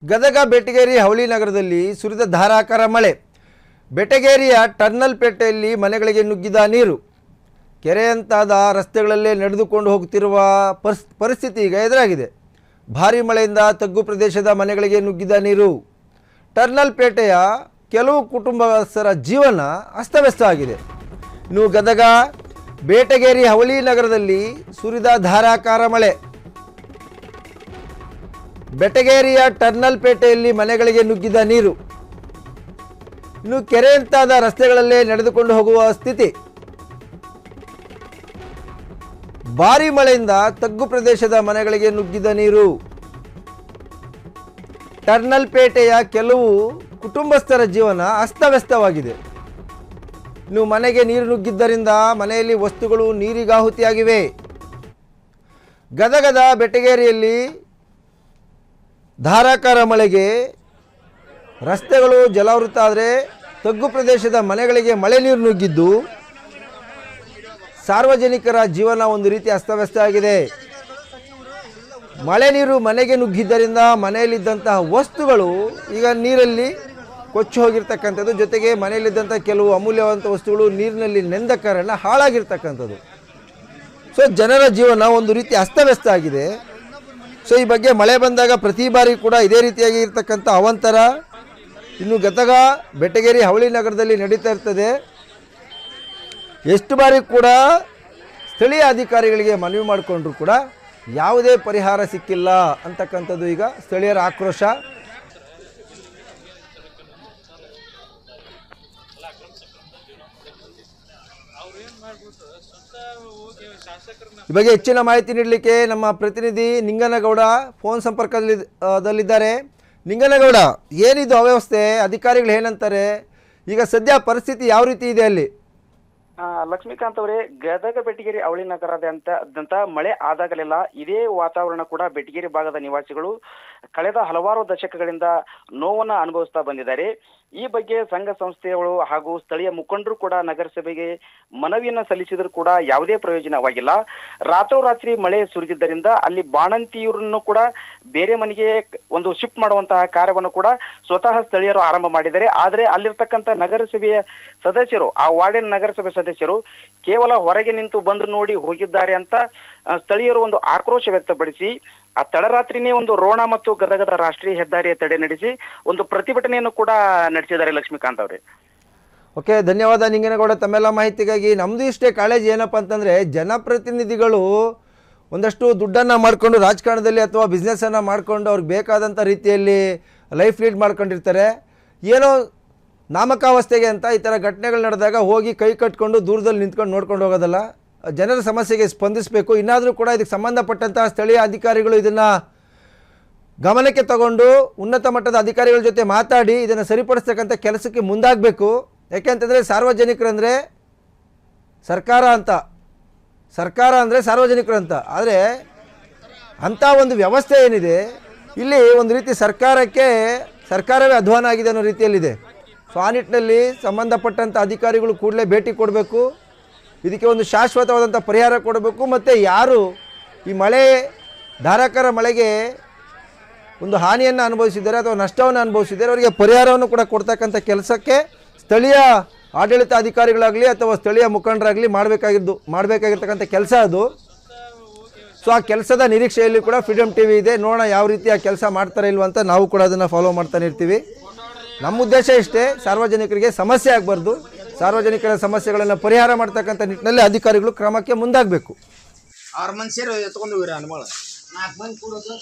ಗದಗ ಬೆಟಗೇರಿ ಹವಳಿ ನಗರದಲ್ಲಿ ಸುರಿದ ಧಾರಾಕಾರ ಮಳೆ. ಬೆಟಗೇರಿಯ ಟರ್ನಲ್ ಪೇಟೆಯಲ್ಲಿ ಮನೆಗಳಿಗೆ ನುಗ್ಗಿದ ನೀರು. ಕೆರೆಯಂತಾದ ರಸ್ತೆಗಳಲ್ಲೇ ನಡೆದುಕೊಂಡು ಹೋಗುತ್ತಿರುವ ಪರಿಸ್ಥಿತಿ ಈಗ ಎದುರಾಗಿದೆ. ಭಾರೀ ಮಳೆಯಿಂದ ತಗ್ಗು ಪ್ರದೇಶದ ಮನೆಗಳಿಗೆ ನುಗ್ಗಿದ ನೀರು. ಟರ್ನಲ್ ಪೇಟೆಯ ಕೆಲವು ಕುಟುಂಬಸ್ಥರ ಜೀವನ ಅಸ್ತವ್ಯಸ್ತವಾಗಿದೆ. ಇನ್ನು ಗದಗ ಬೆಟಗೇರಿ ಹವಳಿ ನಗರದಲ್ಲಿ ಸುರಿದ ಧಾರಾಕಾರ ಮಳೆ. ಬೆಟಗೇರಿಯ ಟರ್ನಲ್ ಪೇಟೆಯಲ್ಲಿ ಮನೆಗಳಿಗೆ ನುಗ್ಗಿದ ನೀರು. ಇನ್ನು ಕೆರೆಯಂತಾದ ರಸ್ತೆಗಳಲ್ಲೇ ನಡೆದುಕೊಂಡು ಹೋಗುವ ಸ್ಥಿತಿ. ಭಾರೀ ಮಳೆಯಿಂದ ತಗ್ಗು ಪ್ರದೇಶದ ಮನೆಗಳಿಗೆ ನುಗ್ಗಿದ ನೀರು. ಟರ್ನಲ್ ಪೇಟೆಯ ಕೆಲವು ಕುಟುಂಬಸ್ಥರ ಜೀವನ ಅಸ್ತವ್ಯಸ್ತವಾಗಿದೆ. ಇನ್ನು ಮನೆಗೆ ನೀರು ನುಗ್ಗಿದ್ದರಿಂದ ಮನೆಯಲ್ಲಿ ವಸ್ತುಗಳು ನೀರಿಗಾಹುತಿಯಾಗಿವೆ. ಗದಗದ ಬೆಟಗೇರಿಯಲ್ಲಿ ಧಾರಾಕಾರ ಮಳೆಗೆ ರಸ್ತೆಗಳು ಜಲಾವೃತ ಆದರೆ ತಗ್ಗು ಪ್ರದೇಶದ ಮನೆಗಳಿಗೆ ಮಳೆ ನೀರು ನುಗ್ಗಿದ್ದು ಸಾರ್ವಜನಿಕರ ಜೀವನ ಒಂದು ರೀತಿ ಅಸ್ತವ್ಯಸ್ತ ಆಗಿದೆ. ಮಳೆ ನೀರು ಮನೆಗೆ ನುಗ್ಗಿದ್ದರಿಂದ ಮನೆಯಲ್ಲಿದ್ದಂತಹ ವಸ್ತುಗಳು ಈಗ ನೀರಲ್ಲಿ ಕೊಚ್ಚಿ ಹೋಗಿರ್ತಕ್ಕಂಥದ್ದು, ಜೊತೆಗೆ ಮನೆಯಲ್ಲಿದ್ದಂಥ ಕೆಲವು ಅಮೂಲ್ಯವಾದಂಥ ವಸ್ತುಗಳು ನೀರಿನಲ್ಲಿ ನೆಂದ ಕಾರಣ ಹಾಳಾಗಿರ್ತಕ್ಕಂಥದ್ದು. ಸೊ ಜನರ ಜೀವನ ಒಂದು ರೀತಿ ಅಸ್ತವ್ಯಸ್ತ ಆಗಿದೆ. ಸೊ ಈ ಬಗ್ಗೆ ಮಳೆ ಬಂದಾಗ ಪ್ರತಿ ಬಾರಿ ಕೂಡ ಇದೇ ರೀತಿಯಾಗಿ ಇರ್ತಕ್ಕಂಥ ಅವಾಂತರ ಇನ್ನು ಗದಗ ಬೆಟಗೇರಿ ಹವಳಿ ನಗರದಲ್ಲಿ ನಡೀತಾ ಇರ್ತದೆ. ಎಷ್ಟು ಬಾರಿ ಕೂಡ ಸ್ಥಳೀಯ ಅಧಿಕಾರಿಗಳಿಗೆ ಮನವಿ ಮಾಡಿಕೊಂಡ್ರು ಕೂಡ ಯಾವುದೇ ಪರಿಹಾರ ಸಿಕ್ಕಿಲ್ಲ ಅಂತಕ್ಕಂಥದ್ದು ಈಗ ಸ್ಥಳೀಯರ ಆಕ್ರೋಶ. ಈ ಬಗ್ಗೆ ಹೆಚ್ಚಿನ ಮಾಹಿತಿ ನೀಡಲಿಕ್ಕೆ ನಮ್ಮ ಪ್ರತಿನಿಧಿ ನಿಂಗನಗೌಡ ಫೋನ್ ಸಂಪರ್ಕದಲ್ಲಿದ್ದಾರೆ. ನಿಂಗನಗೌಡ, ಏನಿದು ಅವ್ಯವಸ್ಥೆ? ಅಧಿಕಾರಿಗಳು ಏನಂತಾರೆ? ಈಗ ಸದ್ಯ ಪರಿಸ್ಥಿತಿ ಯಾವ ರೀತಿ ಇದೆ ಅಲ್ಲಿ? ಲಕ್ಷ್ಮೀಕಾಂತ್ ಅವರೇ, ಗದಗ ಬೆಟಗೇರಿ ಹವಳಿ ನಗರದಂತ ಮಳೆ ಆದಾಗಲೆಲ್ಲ ಇದೇ ವಾತಾವರಣ ಕೂಡ ಬೆಟಗೇರಿ ಭಾಗದ ನಿವಾಸಿಗಳು ಕಳೆದ ಹಲವಾರು ದಶಕಗಳಿಂದ ನೋವನ್ನು ಅನುಭವಿಸ್ತಾ ಬಂದಿದ್ದಾರೆ. ಈ ಬಗ್ಗೆ ಸಂಘ ಸಂಸ್ಥೆಗಳು ಹಾಗೂ ಸ್ಥಳೀಯ ಮುಖಂಡರು ಕೂಡ ನಗರಸಭೆಗೆ ಮನವಿಯನ್ನ ಸಲ್ಲಿಸಿದ್ರು ಕೂಡ ಯಾವುದೇ ಪ್ರಯೋಜನವಾಗಿಲ್ಲ. ರಾತ್ರೋರಾತ್ರಿ ಮಳೆ ಸುರಿದಿದ್ದರಿಂದ ಅಲ್ಲಿ ಬಾಣಂತಿಯರನ್ನು ಕೂಡ ಬೇರೆ ಮನೆಗೆ ಒಂದು ಶಿಫ್ಟ್ ಮಾಡುವಂತಹ ಕಾರ್ಯವನ್ನು ಕೂಡ ಸ್ವತಃ ಸ್ಥಳೀಯರು ಆರಂಭ ಮಾಡಿದ್ದಾರೆ. ಆದರೆ ಅಲ್ಲಿರ್ತಕ್ಕಂಥ ನಗರಸಭೆಯ ಸದಸ್ಯರು, ಆ ವಾರ್ಡಿನ ನಗರಸಭೆ ಸದಸ್ಯರು ಕೇವಲ ಹೊರಗೆ ನಿಂತು ಬಂದು ನೋಡಿ ಹೋಗಿದ್ದಾರೆ ಅಂತ ಸ್ಥಳೀಯರು ಒಂದು ಆಕ್ರೋಶ ವ್ಯಕ್ತಪಡಿಸಿ ಆ ತಡರಾತ್ರಿನೇ ಒಂದು ರೋಣ ಮತ್ತು ಗದಗದ ರಾಷ್ಟ್ರೀಯ ಹೆದ್ದಾರಿಯ ತಡೆ ನಡೆಸಿ ಒಂದು ಪ್ರತಿಭಟನೆಯನ್ನು ಕೂಡ ನಡೆಸಿದ್ದಾರೆ. ಲಕ್ಷ್ಮೀಕಾಂತ್ ಅವರೇ, ಓಕೆ, ಧನ್ಯವಾದ ನಿಂಗನಗೌಡ ತಮ್ಮೆಲ್ಲ ಮಾಹಿತಿಗಾಗಿ. ನಮ್ಮದು ಇಷ್ಟೇ ಕಾಳಜಿ ಏನಪ್ಪ ಅಂತಂದರೆ, ಜನಪ್ರತಿನಿಧಿಗಳು ಒಂದಷ್ಟು ದುಡ್ಡನ್ನು ಮಾಡಿಕೊಂಡು ರಾಜಕಾರಣದಲ್ಲಿ ಅಥವಾ ಬಿಸ್ನೆಸ್ಸನ್ನು ಮಾಡಿಕೊಂಡು ಅವ್ರಿಗೆ ಬೇಕಾದಂಥ ರೀತಿಯಲ್ಲಿ ಲೈಫ್ ಲೀಡ್ ಮಾಡ್ಕೊಂಡಿರ್ತಾರೆ. ಏನೋ ನಾಮಕಾವಸ್ಥೆಗೆ ಅಂತ ಈ ಥರ ಘಟನೆಗಳು ನಡೆದಾಗ ಹೋಗಿ ಕೈ ಕಟ್ಕೊಂಡು ದೂರದಲ್ಲಿ ನಿಂತ್ಕೊಂಡು ನೋಡ್ಕೊಂಡು ಹೋಗೋದಲ್ಲ, ಜನರ ಸಮಸ್ಯೆಗೆ ಸ್ಪಂದಿಸಬೇಕು. ಇನ್ನಾದರೂ ಕೂಡ ಇದಕ್ಕೆ ಸಂಬಂಧಪಟ್ಟಂತಹ ಸ್ಥಳೀಯ ಅಧಿಕಾರಿಗಳು ಇದನ್ನು ಗಮನಕ್ಕೆ ತಗೊಂಡು ಉನ್ನತ ಮಟ್ಟದ ಅಧಿಕಾರಿಗಳ ಜೊತೆ ಮಾತಾಡಿ ಇದನ್ನು ಸರಿಪಡಿಸ್ತಕ್ಕಂಥ ಕೆಲಸಕ್ಕೆ ಮುಂದಾಗಬೇಕು. ಯಾಕೆಂತಂದರೆ ಸಾರ್ವಜನಿಕರಂದರೆ ಸರ್ಕಾರ ಅಂದರೆ ಸಾರ್ವಜನಿಕರು ಅಂತ. ಆದರೆ ಅಂಥ ಒಂದು ವ್ಯವಸ್ಥೆ ಏನಿದೆ ಇಲ್ಲಿ ಒಂದು ರೀತಿ ಸರ್ಕಾರವೇ ಅಧ್ವಾನ ಆಗಿದೆ ಅನ್ನೋ ರೀತಿಯಲ್ಲಿದೆ. ಸೊ ಆ ನಿಟ್ಟಿನಲ್ಲಿ ಸಂಬಂಧಪಟ್ಟಂಥ ಅಧಿಕಾರಿಗಳು ಕೂಡಲೇ ಭೇಟಿ ಕೊಡಬೇಕು, ಇದಕ್ಕೆ ಒಂದು ಶಾಶ್ವತವಾದಂಥ ಪರಿಹಾರ ಕೊಡಬೇಕು. ಮತ್ತು ಯಾರು ಈ ಧಾರಾಕಾರ ಮಳೆಗೆ ಒಂದು ಹಾನಿಯನ್ನು ಅನುಭವಿಸಿದ್ದಾರೆ ಅಥವಾ ನಷ್ಟವನ್ನು ಅನುಭವಿಸಿದ್ದಾರೆ ಅವರಿಗೆ ಪರಿಹಾರವನ್ನು ಕೂಡ ಕೊಡ್ತಕ್ಕಂಥ ಕೆಲಸಕ್ಕೆ ಸ್ಥಳೀಯ ಆಡಳಿತ ಅಧಿಕಾರಿಗಳಾಗಲಿ ಅಥವಾ ಸ್ಥಳೀಯ ಮುಖಂಡರಾಗಲಿ ಮಾಡಬೇಕಾಗಿರ್ತಕ್ಕಂಥ ಕೆಲಸ ಅದು. ಸೊ ಆ ಕೆಲಸದ ನಿರೀಕ್ಷೆಯಲ್ಲಿ ಕೂಡ ಫ್ರೀಡಮ್ ಟಿವಿ ಇದೆ. ನೋಡೋಣ ಯಾವ ರೀತಿ ಆ ಕೆಲಸ ಮಾಡ್ತಾರೆ ಇಲ್ವ ಅಂತ. ನಾವು ಕೂಡ ಅದನ್ನು ಫಾಲೋ ಮಾಡ್ತಾನೆ ಇರ್ತೀವಿ. ನಮ್ಮ ಉದ್ದೇಶ ಇಷ್ಟೇ, ಸಾರ್ವಜನಿಕರಿಗೆ ಸಮಸ್ಯೆ ಆಗಬಾರ್ದು. ಸಾರ್ವಜನಿಕರ ಸಮಸ್ಯೆಗಳನ್ನು ಪರಿಹಾರ ಮಾಡ್ತಕ್ಕಂಥ ನಿಟ್ಟಿನಲ್ಲಿ ಅಧಿಕಾರಿಗಳು ಕ್ರಮಕ್ಕೆ ಮುಂದಾಗಬೇಕು. 6 ಮಂದಿ ಸೇರಿ ಎತ್ಕೊಂಡು ಹೋಗಿರ ಅನ್ಮಳ 4 ಮಂದಿ ಕೂಡೋದು